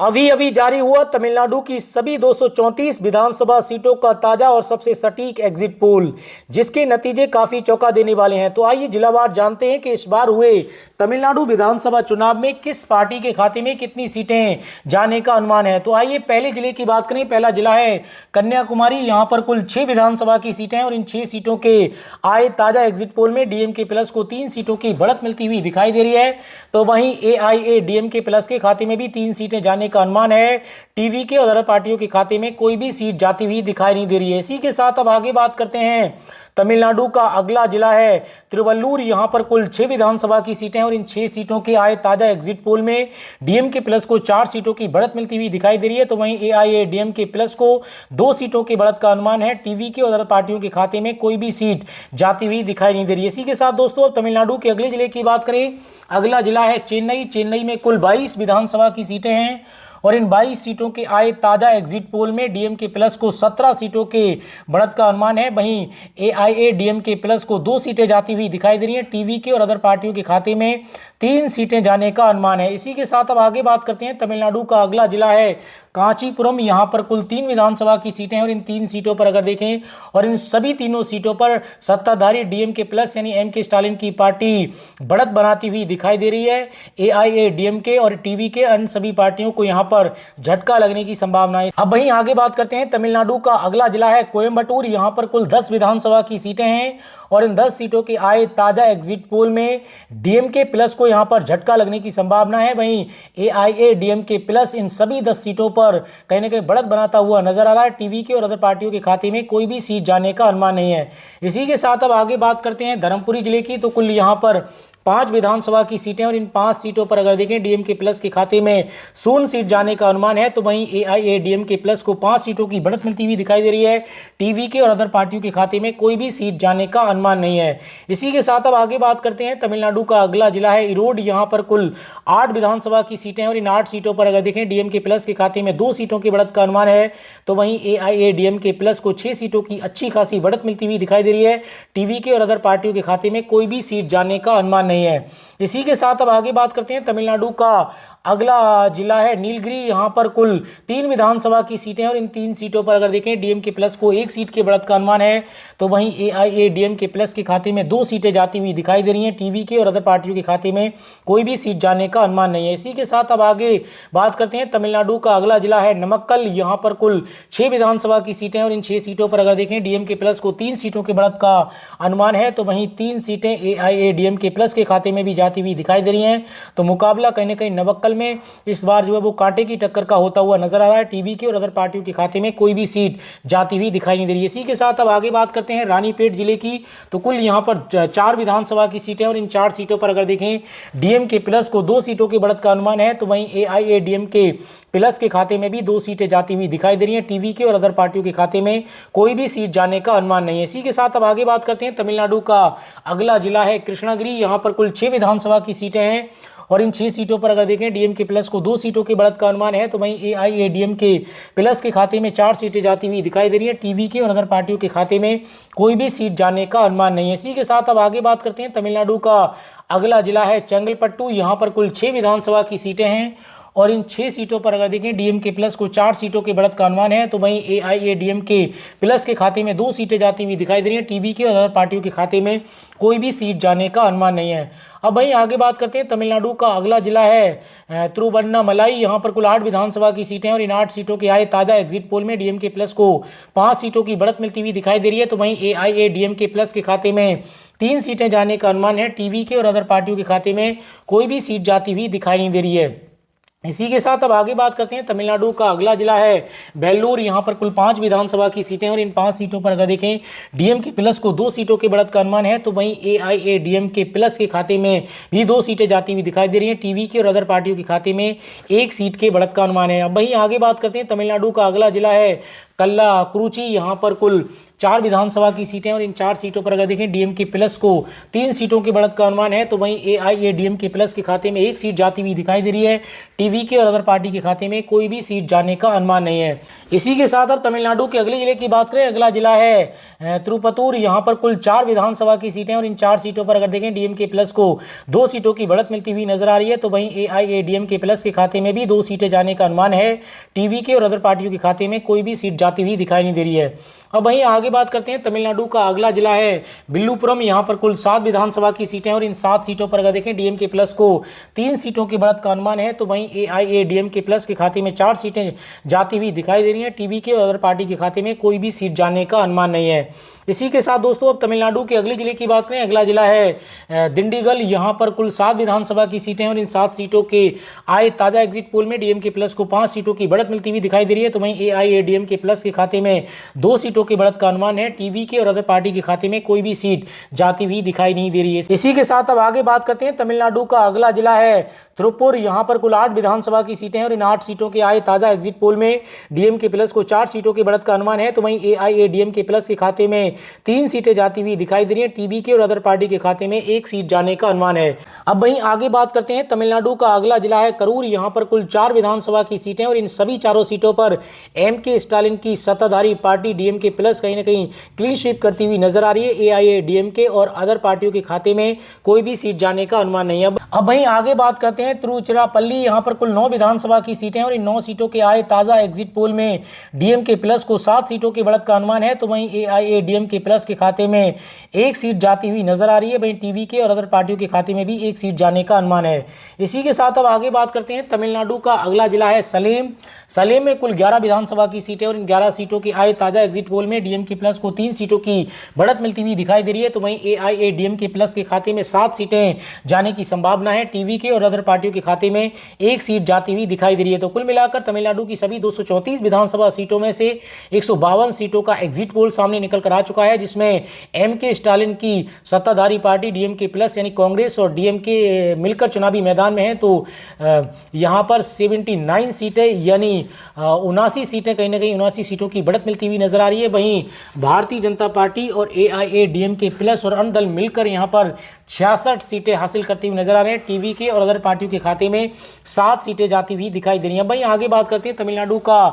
अभी अभी जारी हुआ तमिलनाडु की सभी 234 विधानसभा सीटों का ताजा और सबसे सटीक एग्जिट पोल, जिसके नतीजे काफी चौंका देने वाले हैं। तो आइए जिलावार जानते हैं कि इस बार हुए तमिलनाडु विधानसभा चुनाव में किस पार्टी के खाते में कितनी सीटें जाने का अनुमान है। तो आइए पहले जिले की बात करें। पहला जिला है कन्याकुमारी। यहाँ पर कुल 6 विधानसभा की सीटें हैं और इन 6 सीटों के आए ताजा एग्जिट पोल में डीएमके प्लस को 3 सीटों की बढ़त मिलती हुई दिखाई दे रही है। तो वहीं एआईएडीएमके प्लस के खाते में भी 3 सीटें जाने का अनुमान है। टीवीके और अदर पार्टियों के खाते में कोई भी सीट जाती हुई दिखाई नहीं दे रही है। इसी के साथ अब आगे बात करते हैं। तमिलनाडु का अगला जिला है तिरुवल्लूर। यहां पर कुल 6 विधानसभा की सीटें और इन 6 सीटों के आए ताजा एग्जिट पोल में डीएमके प्लस को 4 सीटों की बढ़त मिलती हुई दिखाई दे रही है। तो वहीं एआईएडीएमके प्लस को 2 सीटों की बढ़त का अनुमान है। टीवीके और अदर पार्टियों के खाते में कोई भी सीट जाती हुई दिखाई नहीं दे रही है। इसी के साथ दोस्तों अब तमिलनाडु के अगले जिले की बात करें। अगला जिला है चेन्नई। चेन्नई में कुल 22 विधानसभा की सीटें हैं और इन 22 सीटों के आए ताजा एग्जिट पोल में डीएमके प्लस को 17 सीटों के बढ़त का अनुमान है। वहीं एआईएडीएमके प्लस को 2 सीटें जाती हुई दिखाई दे रही हैं। टीवीके और अदर पार्टियों के खाते में 3 सीटें जाने का अनुमान है। इसी के साथ अब आगे बात करते हैं। तमिलनाडु का अगला जिला है कांचीपुरम। यहाँ पर कुल 3 विधानसभा की सीटें हैं और इन 3 सीटों पर अगर देखें और इन सभी तीनों सीटों पर सत्ताधारी डीएमके प्लस यानी एमके स्टालिन की पार्टी बढ़त बनाती हुई दिखाई दे रही है। एआईएडीएमके और टीवीके अन्य सभी पार्टियों को यहाँ पर झटका लगने की संभावना है। अब वहीं आगे बात करते हैं। तमिलनाडु का अगला जिला है कोयम्बटूर। यहाँ पर कुल 10 विधानसभा की सीटें हैं और इन 10 सीटों के आए ताजा एग्जिट पोल में डीएमके प्लस को यहाँ पर झटका लगने की संभावना है। वहीं एआईएडीएमके प्लस इन सभी 10 सीटों पर कहीं ना कहीं बढ़त बनाता हुआ नजर आ रहा है। टीवीके और अदर पार्टियों के खाते में कोई भी सीट जाने का अनुमान नहीं है। इसी के साथ अब आगे बात करते हैं धर्मपुरी जिले की। तो कुल यहाँ पर 5 विधानसभा की सीटें और इन 5 सीटों पर अगर देखें डीएमके प्लस के खाते में 0 सीट जाने का अनुमान है। तो वहीं एआईएडीएमके प्लस को 5 सीटों की बढ़त मिलती हुई दिखाई दे रही है। टीवीके और अदर पार्टियों के खाते में कोई भी सीट जाने का अनुमान नहीं है। इसी के साथ अब आगे बात करते हैं। तमिलनाडु का अगला जिला है इरोड। यहाँ पर कुल 8 विधानसभा की सीटें और इन 8 सीटों पर अगर देखें डीएमके प्लस के खाते में 2 सीटों की बढ़त का अनुमान है। तो वहीं एआईएडीएमके प्लस को 6 सीटों की अच्छी खासी बढ़त मिलती हुई दिखाई दे रही है। टीवीके और अदर पार्टियों के खाते में कोई भी सीट जाने का अनुमान नहीं है। इसी के साथ अब आगे बात करते हैं। तमिलनाडु का अगला जिला है नीलगिरी। यहाँ पर कुल 3 विधानसभा की सीटें और इन 3 सीटों पर अगर देखें डीएमके प्लस को 1 सीट की बढ़त का अनुमान है। तो वहीं एआईएडीएमके प्लस के खाते में 2 सीटें जाती हुई दिखाई दे रही हैं। टीवीके और अदर पार्टियों के खाते में कोई भी सीट जाने का अनुमान नहीं है। इसी के साथ अब आगे बात करते हैं। तमिलनाडु का अगला जिला है नमक्कल। यहाँ पर कुल 6 विधानसभा की सीटें और इन 6 सीटों पर अगर देखें डीएमके प्लस को 3 सीटों की बढ़त का अनुमान है। तो वहीं 3 सीटें एआईएडीएमके प्लस के खाते में भी जाती हुई दिखाई दे रही हैं। तो मुकाबला कहीं ना कहीं नमक्कल में इस बार जो है वो कांटे की टक्कर का होता हुआ नजर आ रहा है। टीवीके और अदर पार्टियों के खाते में कोई भी सीट जाती हुई दिखाई नहीं दे रही है। इसी के साथ अब आगे बात करते हैं रानीपेट जिले की। तो कुल यहाँ पर 4 विधानसभा की सीटें और इन 4 सीटों पर अगर देखें डीएमके प्लस को 2 सीटों की बढ़त का अनुमान है। तो वहीं एआईएडीएमके प्लस के खाते में भी 2 सीटें जाती हुई दिखाई दे रही हैं। टीवीके और अदर पार्टियों के खाते में कोई भी सीट जाने का अनुमान नहीं है। इसी के साथ अब आगे बात करते हैं। तमिलनाडु का अगला जिला है कृष्णागिरी। यहाँ पर कुल 6 विधानसभा की सीटें हैं और इन 6 सीटों पर अगर देखें डीएमके प्लस को 2 सीटों की बढ़त का अनुमान है। तो वहीं एआईएडीएमके प्लस के खाते में 4 सीटें जाती हुई दिखाई दे रही है। टीवीके और अदर पार्टियों के खाते में कोई भी सीट जाने का अनुमान नहीं है। इसी के साथ अब आगे बात करते हैं। तमिलनाडु का अगला जिला है चंगलपट्टू। यहाँ पर कुल 6 विधानसभा की सीटें हैं और इन 6 सीटों पर अगर देखें डीएमके प्लस को 4 सीटों की बढ़त का अनुमान है। तो वहीं एआईएडीएमके प्लस के खाते में 2 सीटें जाती हुई दिखाई दे रही हैं। टीवीके और अदर पार्टियों के खाते में कोई भी सीट जाने का अनुमान नहीं है। अब वहीं आगे बात करते हैं। तमिलनाडु का अगला जिला है तिरुवन्नामलाई। यहाँ पर कुल 8 विधानसभा की सीटें और इन 8 सीटों के आए ताजा एग्जिट पोल में डीएमके प्लस को 5 सीटों की बढ़त मिलती हुई दिखाई दे रही है। तो वहीं एआईएडीएमके प्लस के खाते में 3 सीटें जाने का अनुमान है। टीवीके और अदर पार्टियों के खाते में कोई भी सीट जाती हुई दिखाई नहीं दे रही है। इसी के साथ अब आगे बात करते हैं। तमिलनाडु का अगला जिला है वेल्लोर। यहाँ पर कुल 5 विधानसभा की सीटें और इन 5 सीटों पर अगर देखें डीएमके प्लस को 2 सीटों की बढ़त का अनुमान है। तो वहीं एआईएडीएमके प्लस के खाते में भी 2 सीटें जाती हुई दिखाई दे रही हैं। टीवीके और अदर पार्टियों के खाते में 1 सीट के बढ़त का अनुमान है। अब वहीं आगे बात करते हैं। तमिलनाडु का अगला जिला है कल्लाकुरुची यहाँ पर कुल 4 विधानसभा की सीटें और इन 4 सीटों पर अगर देखें डीएमके प्लस को 3 सीटों की बढ़त का अनुमान है, तो वहीं एआईएडीएमके प्लस के खाते में 1 सीट जाती हुई दिखाई दे रही है। टीवीके और अदर पार्टी के खाते में कोई भी सीट जाने का अनुमान नहीं है। इसी के साथ अब तमिलनाडु के अगले जिले की बात करें, अगला जिला है तिरुपतूर। यहाँ पर कुल 4 विधानसभा की सीटें और इन 4 सीटों पर अगर देखें डीएमके प्लस को 2 सीटों की बढ़त मिलती हुई नजर आ रही है, तो वहीं एआईएडीएमके प्लस के खाते में भी 2 सीटें जाने का अनुमान है। टीवीके और अदर पार्टियों के खाते में कोई भी सीट जाती हुई दिखाई नहीं दे रही है। अब वहीं आगे बात करते हैं, तमिलनाडु का अगला जिला है विल्लुपुरम। यहाँ पर कुल 7 विधानसभा की सीटें और इन 7 सीटों पर अगर देखें डीएमके प्लस को 3 सीटों की बढ़त का अनुमान है, तो वहीं एआईएडीएमके प्लस के खाते में 4 सीटें जाती हुई दिखाई दे रही हैं। टीवीके और अदर पार्टी के खाते में कोई भी सीट जाने का अनुमान नहीं है। इसी के साथ दोस्तों अब तमिलनाडु के अगले जिले की बात करें, अगला जिला है दिंडीगल। यहाँ पर कुल 7 विधानसभा की सीटें और इन 7 सीटों के आए ताजा एग्जिट पोल में डीएमके प्लस को 5 सीटों की बढ़त मिलती हुई दिखाई दे रही है, तो वहीं एआईएडीएमके प्लस के खाते में 2 सीटों की बढ़त का अनुमान है। टीवीके और अदर पार्टी के खाते में कोई भी सीट जाती हुई दिखाई नहीं दे रही है। इसी के साथ अब आगे बात करते हैं, तमिलनाडु का अगला जिला है तिरुपुर। यहाँ पर कुल 8 विधानसभा की सीटें और इन 8 सीटों के आए ताजा एग्जिट पोल में डीएमके प्लस को 4 सीटों की बढ़त का अनुमान है, तो वहीं एआईएडीएमके प्लस के खाते में 3 सीटें जाती हुई दिखाई दे रही है। टीवीके और अदर पार्टी के खाते में 1 सीट जाने का अनुमान है। अब वहीं आगे बात करते हैं, तमिलनाडु का अगला जिला है करूर। यहाँ पर कुल 4 विधानसभा की सीटें और इन सभी चारों सीटों पर एमके स्टालिन की सत्ताधारी पार्टी डीएमके प्लस कहीं ना कहीं क्लीन स्वीप करती हुई नजर आ रही है। एआईएडीएमके और अदर पार्टियों के खाते में कोई भी सीट जाने का अनुमान नहीं है। अब वहीं आगे बात करते हैं तिरुचिरापल्ली। यहाँ पर कुल 9 विधानसभा की सीटें और इन 9 सीटों के आए ताजा एग्जिट पोल में डीएमके प्लस को 7 सीटों की बढ़त का अनुमान है, तो वहीं एआईएडीएमके प्लस के खाते में 1 सीट जाती हुई नजर आ रही है। वहीं टीवीके और अदर पार्टियों के खाते में भी 1 सीट जाने का अनुमान है। इसी के साथ अब आगे बात करते हैं, तमिलनाडु का अगला जिला है सलेम। सलेम में कुल 11 विधानसभा की सीटें और इन 11 सीटों के आए ताजा एग्जिट पोल में डीएमके प्लस को 3 सीटों की बढ़त मिलती हुई दिखाई दे रही है, तो वहीं एआईएडीएमके प्लस के खाते में 7 सीटें जाने की संभावना है। टीवीके और अदर पार्टियों के खाते में 1 सीट जाती हुई दिखाई दे रही है। तो कुल मिलाकर तमिलनाडु की सभी 234 विधानसभा सीटों में से 152 सीटों का एग्जिट पोल सामने निकल कर आ चुका है, जिसमें एमके स्टालिन की सत्ताधारी पार्टी डीएमके प्लस यानी कांग्रेस और डीएमके मिलकर चुनावी मैदान में है। तो यहां पर 79 सीटें यानी 79 सीटें कहीं ना कहीं 79 सीटों की बढ़त मिलती हुई नजर आ रही है। वहीं भारतीय जनता पार्टी और एआईएडीएमके प्लस और अन्य दल मिलकर यहां पर 66 सीटें हासिल करती हुई नजर आ रहे हैं। टीवीके और अदर पार्टियों के खाते में 7 सीटें जाती हुई दिखाई दे रही हैं। भाई आगे बात करते हैं, तमिलनाडु का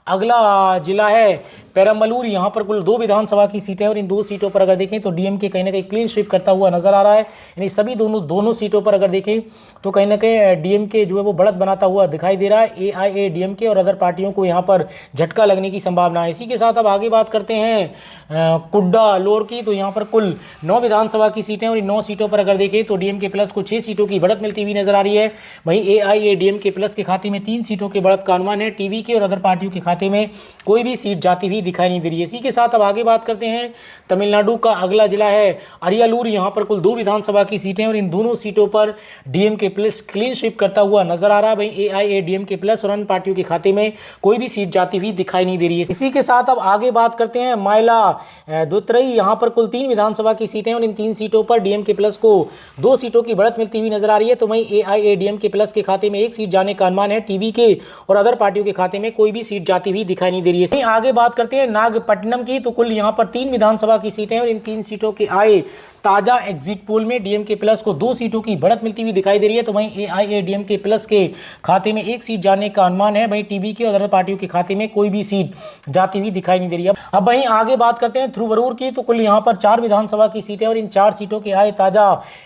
अगला जिला है पेरम्बलूर। यहाँ पर कुल 2 विधानसभा की सीटें और इन 2 सीटों पर अगर देखें तो डीएमके कहीं ना कहीं क्लीन स्वीप करता हुआ नजर आ रहा है। यानी सभी दोनों सीटों पर अगर देखें तो कहीं ना कहीं डीएमके जो है वो बढ़त बनाता हुआ दिखाई दे रहा है। एआईएडीएमके और अदर पार्टियों को यहाँ पर झटका लगने की संभावना है। इसी के साथ अब आगे बात करते हैं कुड्डालोर की। तो यहाँ पर कुल 9 विधानसभा की सीटें और इन 9 सीटों पर अगर देखें तो डीएमके प्लस को 6 सीटों की बढ़त मिलती हुई नजर आ रही है। वहीं एआईएडीएमके प्लस के खाते में 3 सीटों की बढ़त का अनुमान है। टीवीके और अदर पार्टियों के खाते में कोई भी सीट जाती हुई दिखाई नहीं दे रही है। इसी के साथ अब आगे बात करते हैं, तमिलनाडु का अगला जिला है अरियालूर। यहाँ पर कुल 2 विधानसभा की सीटें और इन दोनों सीटों पर डीएमके प्लस क्लीन स्वीप करता हुआ नजर आ रहा है। वहीं एआईएडीएमके प्लस और अन्य पार्टियों के खाते में कोई भी सीट जाती हुई दिखाई नहीं दे रही है। इसी के साथ अब आगे बात करते हैं माइलादुथुरई। यहाँ पर कुल 3 विधानसभा की सीटें और इन 3 सीटों पर डीएमके प्लस को 2 सीटों की बढ़त मिलती हुई नजर आ रही है। तो वहीं एआईएडीएमके प्लस के खाते में 1 सीट जाने का अनुमान है। टीवीके और अदर पार्टियों के खाते में कोई भी सीट जाती हुई दिखाई नहीं दे रही है। आगे बात करते हैं नागपट्टनम की। तो कुल यहाँ पर 3 विधानसभा की सीटें और इन 3 सीटों के आए ताजा एग्जिट पोल में डीएमके प्लस को 2 सीटों की बढ़त मिलती हुई दिखाई दे रही है। तो वहीं एआईएडीएमके प्लस के खाते में 1 सीट जाने का अनुमान है। वहीं टीवीके और अदर पार्टियों के खाते में कोई भी सीट जाती हुई दिखाई नहीं दे रही है। अब वहीं आगे बात करते हैं थिरुवरूर की। तो कुल यहाँ पर 4 विधानसभा की सीटें और इन 4 सीटों के आए ताजा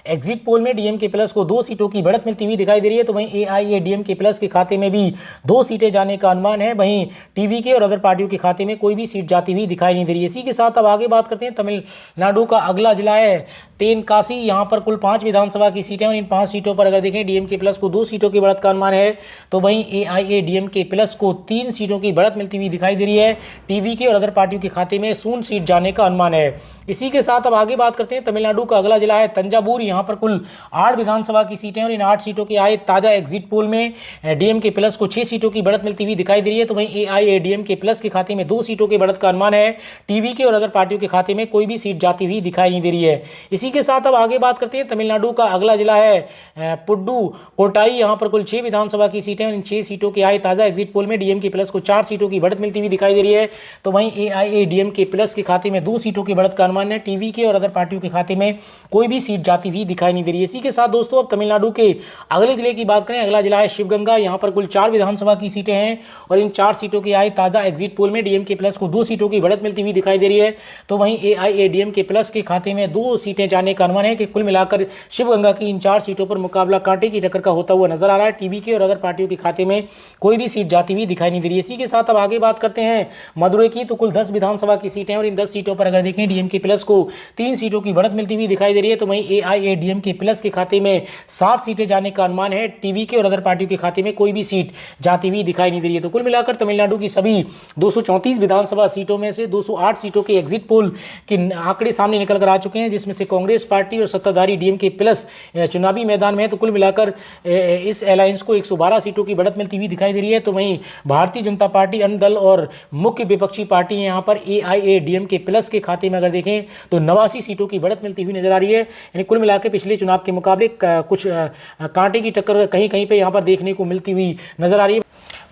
एग्जिट पोल में डीएमके प्लस को 2 सीटों की बढ़त मिलती हुई दिखाई दे रही है। तो वहीं एआईएडीएमके प्लस के खाते में भी 2 सीटें जाने का अनुमान है। वहीं टीवीके और अदर पार्टियों के खाते में कोई भी सीट जाती हुई दिखाई नहीं दे रही है। इसी के साथ अब आगे बात करते हैं, तमिलनाडु का अगला जिला है तेनकासी। यहाँ पर कुल 5 विधानसभा की सीटें और इन 5 सीटों पर अगर देखें डीएमके प्लस को 2 सीटों की बढ़त का अनुमान है। तो वहीं एआईएडीएमके प्लस को 3 सीटों की बढ़त मिलती हुई दिखाई दे रही है। टीवीके और अदर पार्टियों के खाते में 0 सीट जाने का अनुमान है। इसी के साथ अब आगे बात करते हैं, तमिलनाडु का अगला जिला है तंजावुर। यहाँ पर कुल 8 विधानसभा की सीटें और इन 8 सीटों के आए ताजा एग्जिट पोल में डीएमके प्लस को 6 सीटों की बढ़त मिलती हुई दिखाई दे रही है। तो वहीं एआईएडीएमके प्लस के खाते में 2 सीटों की बढ़त का अनुमान है। टीवीके और अदर पार्टियों के खाते में कोई भी सीट जाती हुई दिखाई नहीं दे रही है। इसी के साथ अब आगे बात करते हैं तमिलनाडु का अगला जिला है पुडुकोट्टाई। यहाँ पर कुल 6 विधानसभा की सीटें और इन 6 सीटों के आए ताजा एग्जिट पोल में डीएमके प्लस को 4 सीटों की बढ़त मिलती हुई दिखाई दे रही है। तो वहीं एआईएडीएमके प्लस के खाते में 2 सीटों की बढ़त का अनुमान है। टीवीके और अदर पार्टियों के खाते में कोई भी सीट जाती हुई दिखाई नहीं दे रही है। इसी के साथ दोस्तों अब तमिलनाडु के अगले जिले की बात करें, अगला जिला है शिवगंगा। यहाँ पर कुल 4 विधानसभा की सीटें हैं और इन 4 सीटों के आए ताजा एग्जिट पोल में डीएमके प्लस को 2 सीटों की बढ़त मिलती हुई दिखाई दे रही है। तो वहीं एआईएडीएमके प्लस के खाते में 2 सीटें जाने का अनुमान है कि कुल मिलाकर शिवगंगा की इन 4 सीटों पर मुकाबला कांटे की टक्कर का होता हुआ नजर आ रहा है। टीवीके और अदर पार्टियों के खाते में कोई भी सीट जाती हुई दिखाई नहीं दे रही है। इसी के साथ अब आगे बात करते हैं मदुरई की। तो कुल 10 विधानसभा की सीटें और इन 10 सीटों पर अगर देखें डीएमके प्लस को 3 सीटों की बढ़त मिलती हुई दिखाई दे रही है। तो वहीं एआईएडीएमके प्लस के खाते में 7 सीटें जाने का अनुमान है। टीवीके और अदर पार्टियों के खाते में कोई भी सीट जाती हुई दिखाई नहीं दे रही है। तो कुल मिलाकर तमिलनाडु की सभी 234 विधानसभा सीटों में से 208 सीटों के एग्जिट पोल के आंकड़े सामने निकल कर आ चुके हैं, जिसमें से कांग्रेस पार्टी और सत्ताधारी डीएमके प्लस चुनावी मैदान में है। तो कुल मिलाकर इस अलायंस को 112 सीटों की बढ़त मिलती हुई दिखाई दे रही है। तो वहीं भारतीय जनता पार्टी, अन्य दल और मुख्य विपक्षी पार्टी यहाँ पर एआईएडीएमके प्लस के खाते में अगर देखें तो 89 सीटों की बढ़त मिलती हुई नजर आ रही है। यानी कुल मिलाकर पिछले चुनाव के मुकाबले कुछ कांटे की टक्कर कहीं कहीं पे यहाँ पर देखने को मिलती हुई नजर आ रही है।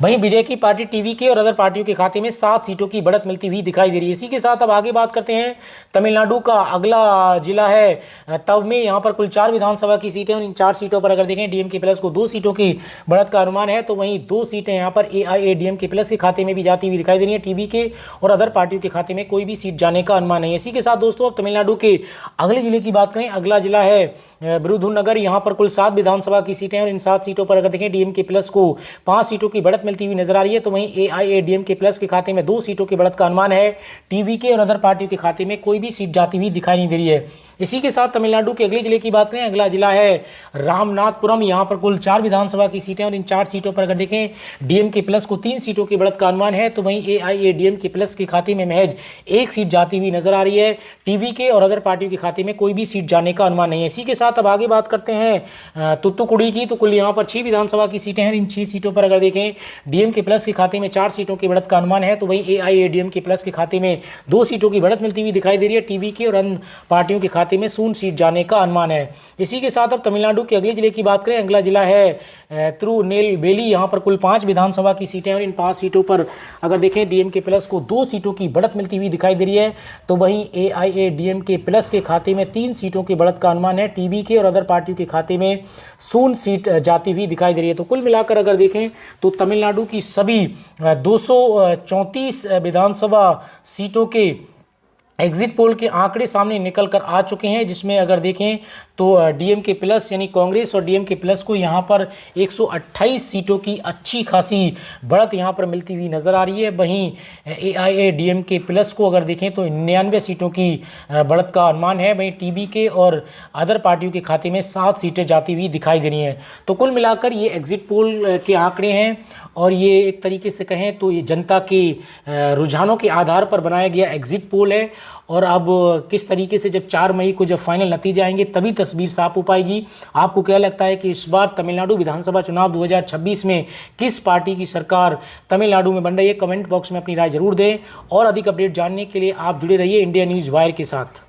वहीं बीजेपी पार्टी टीवीके और अदर पार्टियों के खाते में 7 सीटों की बढ़त मिलती हुई दिखाई दे रही है। इसी के साथ अब आगे बात करते हैं तमिलनाडु का अगला जिला है तब में। यहाँ पर कुल 4 विधानसभा की सीटें और इन 4 सीटों पर अगर देखें डीएमके प्लस को 2 सीटों की बढ़त का अनुमान है। तो वहीं 2 सीटें यहाँ पर एआईएडीएमके प्लस के खाते में भी जाती हुई दिखाई दे रही है। टीवीके और अदर पार्टियों के खाते में कोई भी सीट जाने का अनुमान नहीं है। इसी के साथ दोस्तों अब तमिलनाडु के अगले जिले की बात करें, अगला जिला है विरुधुनगर। यहाँ पर कुल 7 विधानसभा की सीटें और इन 7 सीटों पर अगर देखें डीएमके प्लस को 5 सीटों की बढ़त मिलती हुई नजर आ रही है। तो वहीं एआईएडीएमके प्लस के खाते में 2 सीटों की बढ़त का अनुमान है। टीवीके और अदर पार्टियों के खाते में कोई भी सीट जाती हुई दिखाई नहीं दे रही है। इसी के साथ तमिलनाडु के अगले जिले की बात करें, अगला जिला है रामनाथपुरम। यहाँ पर कुल 4 विधानसभा की सीटें और इन 4 सीटों पर अगर देखें डीएमके प्लस को 3 सीटों की बढ़त का अनुमान है। तो वहीं एआईएडीएमके प्लस के खाते में महज 1 सीट जाती हुई नजर आ रही है। टीवीके और अदर पार्टियों के खाते में कोई भी सीट जाने का अनुमान नहीं है। इसी के साथ अब आगे बात करते हैं तुतुकुड़ी की। तो कुल यहाँ पर 6 विधानसभा की सीटें हैं। इन 6 सीटों पर अगर देखें डीएमके प्लस के खाते में 4 सीटों की बढ़त का अनुमान है। तो वहीं एआईएडीएमके प्लस के खाते में 2 सीटों की बढ़त मिलती हुई दिखाई दे रही है। टीवीके और अन्य पार्टियों के खाते में 0 सीट जाने का अनुमान है। इसी के साथ अब तमिलनाडु के अगले जिले की बात करें, अगला जिला है तिरुनेलवेली। यहाँ पर कुल 5 विधानसभा की सीटें और इन 5 सीटों पर अगर देखें डीएमके प्लस को 2 सीटों की बढ़त मिलती हुई दिखाई दे रही है। तो वहीं एआईएडीएमके प्लस के खाते में 3 सीटों की बढ़त का अनुमान है। टीवीके और अदर पार्टियों के खाते में 0 सीट जाती हुई दिखाई दे रही है। तो कुल मिलाकर अगर देखें तो तमिलनाडु की सभी 234 विधानसभा सीटों के एग्जिट पोल के आंकड़े सामने निकल कर आ चुके हैं, जिसमें अगर देखें तो डीएमके प्लस यानी कांग्रेस और डीएमके प्लस को यहाँ पर 128 सीटों की अच्छी खासी बढ़त यहाँ पर मिलती हुई नज़र आ रही है। वहीं एआईएडीएमके प्लस को अगर देखें तो 99 सीटों की बढ़त का अनुमान है। वहीं टीवीके और अदर पार्टियों के खाते में 7 सीटें जाती हुई दिखाई दे रही हैं। तो कुल मिलाकर ये एग्जिट पोल के आंकड़े हैं और ये एक तरीके से कहें तो ये जनता के रुझानों के आधार पर बनाया गया एग्जिट पोल है। और अब किस तरीके से जब 4 मई को जब फाइनल नतीजे आएंगे तभी तस्वीर साफ हो पाएगी। आपको क्या लगता है कि इस बार तमिलनाडु विधानसभा चुनाव 2026 में किस पार्टी की सरकार तमिलनाडु में बन रही है? कमेंट बॉक्स में अपनी राय जरूर दें और अधिक अपडेट जानने के लिए आप जुड़े रहिए इंडिया न्यूज़ वायर के साथ।